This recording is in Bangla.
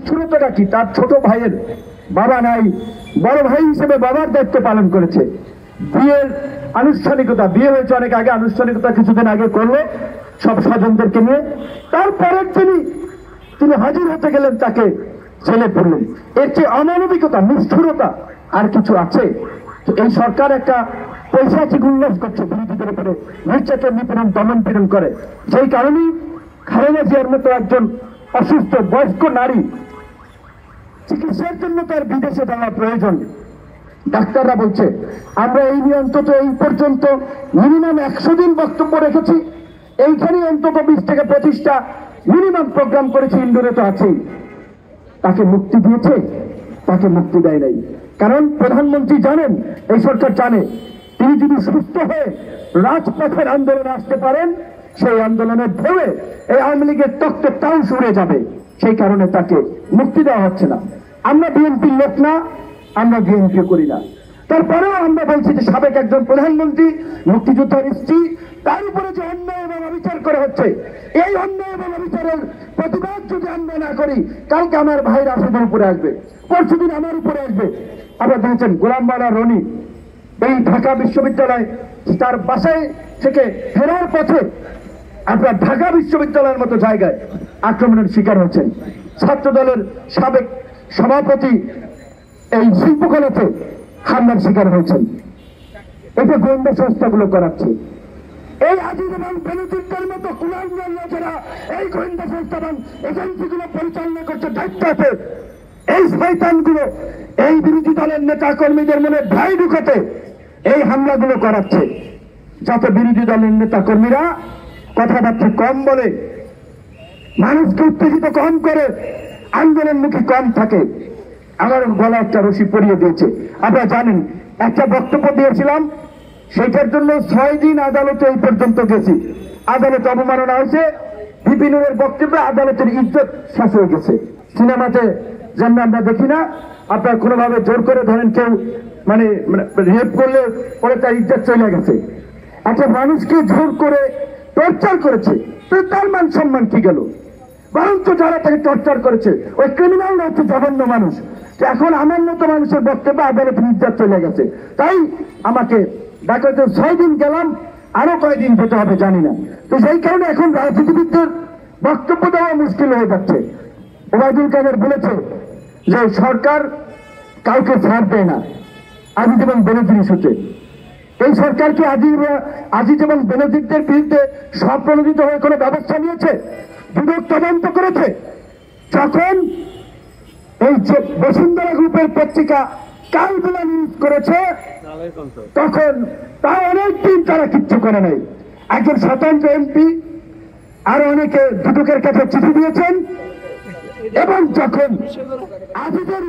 নিষ্ঠুরতাটা কি? তার ছোট ভাইয়ের বাবা নাই, বড় ভাই হিসেবে বাবার দায়িত্ব পালন করেছে। বিয়ের আনুষ্ঠানিকতা, বিয়ে হয়েছে অনেক আগে, আনুষ্ঠানিকতা কিছুদিন আগে করলো সব স্বজনদেরকে নিয়ে। তারপরের তিনি হাজির হতে গেলেন, তাকে ছেলে পড়লেন। এর চেয়ে অমানবিকতা, নিষ্ঠুরতা আর কিছু আছে? এই সরকার একটা পৈশাচিক উল্লাস করছে, বিরোধীদের উপরে নির্যাতন, নিপীড়ন, দমন পীড়ন করে। সেই কারণেই খালেদা জিয়ার মতো একজন অসুস্থ বয়স্ক নারী চিকিৎসার জন্য তার বিদেশে যাওয়া প্রয়োজন। ডাক্তাররা বলছে আমরা এই নিয়ে অন্তত এই পর্যন্ত মিনিমাম 100 দিন বক্তব্য রেখেছি, এইখানে অন্তত 20 থেকে 25টা মিনিমাম প্রোগ্রাম করেছি, ইন্ডোরে তো আছেই। তাকে মুক্তি দিয়েছে? তাকে মুক্তি দেয় নাই। কারণ প্রধানমন্ত্রী জানেন, এই সরকার জানে, তিনি যদি সুস্থ হয়ে রাজপথের আন্দোলনে আসতে পারেন, সেই আন্দোলনের ঢেউয়ে এই আওয়ামী লীগের তক্ত তাও সরে যাবে। সেই কারণে তাকে মুক্তি দেওয়া হচ্ছে না। আমরা বিএনপির লোক না, আমরা বিএনপি করি না, তারপরেও আমরা বলছি যে সাবেক একজন প্রধানমন্ত্রী, মুক্তিযোদ্ধার স্ত্রী, তার উপরে যে অন্যায় এবং অবিচার করা হচ্ছে, এই অন্যায় এবং অবিচারের প্রতিবাদ যদি আমরা না করি, কালকে আমার ভাই রাশেদের উপরে আসবে, পরশুদিন আমার উপরে আসবে। আবার দেখেছেন গোলাম মাওলা রনি এই ঢাকা বিশ্ববিদ্যালয় তার বাসায় থেকে ফেরার পথে আপনার ঢাকা বিশ্ববিদ্যালয়ের মতো জায়গায় আক্রমণের শিকার হচ্ছেন। ছাত্র দলের সাবেক সভাপতি এই শিল্পকলাতে হামলার শিকার হয়েছেন। এটা গোয়েন্দা সংস্থাগুলো করাচ্ছে। এই আজিজ এবং বেনজিরদের মতো কুলাঙ্গার লোকেরা এই গোয়েন্দা সংস্থা এবং এজেন্সিগুলো পরিচালনা করছে, দায়িত্ব আছে। এই শয়তানগুলো এই বিরোধী দলের নেতা কর্মীদের মনে ভয় ঢুকাতে এই হামলাগুলো করাচ্ছে, যাতে বিরোধী দলের নেতা কর্মীরা কথাবার্তা কম বলে, মানুষকে উত্তেজিত কম করে, আন্দোলনমুখী কম থাকে। আমার গলা একটা রশি পরিয়ে দিয়েছে। আপনারা জানেন, একটা বক্তব্য দিয়েছিলাম, সেইটার জন্য 6 দিন আদালতে এই পর্যন্ত গেছি। আদালতে অবমাননা হয়েছে, বিপিনুরের বক্তব্যে আদালতের ইজ্জত শেষ হয়ে গেছে। সিনেমাতে যেমন আমরা দেখি না, আপনার কোনোভাবে জোর করে ধরেন কেউ মানে রেপ করলে পরে তার ইজ্জত চলে গেছে। একটা মানুষকে জোর করে টর্চার করেছে, তো তার মান সম্মান কি গেল? বরঞ্চ যারা তাকে টর্চার করেছে ওই ক্রিমিনালরা হচ্ছে জঘন্য মানুষ। এখন আমার মতো মানুষের বক্তব্য আদালতে ইজ্জত চলে গেছে, তাই আমাকে ডাকাতে 6 দিন গেলাম, আরো কয়দিন যেতে হবে জানি না। তো সেই কারণে এখন রাজনীতিবিদদের বক্তব্য দেওয়া মুশকিল হয়ে যাচ্ছে। ওবায়দুল কাদের বলেছে যে সরকার কাউকে ছাড় দেয় না আজিজ এবং বেনজির ইস্যুতে। এই সরকার কি আজিজ এবং বেনজিরদের বিরুদ্ধে স্বপ্রণোদিত হয়ে কোনো ব্যবস্থা নিয়েছে? দুদক তদন্ত করেছে? যখন এই বসুন্ধরা গ্রুপের পত্রিকা কালবেলা নিউজ করেছে, তখন তা অনেকদিন তারা কিচ্ছু করে নাই। একজন স্বতন্ত্র এমপি আরো অনেকে দুদকের কাছে চিঠি দিয়েছেন, এবং যখন আজিজের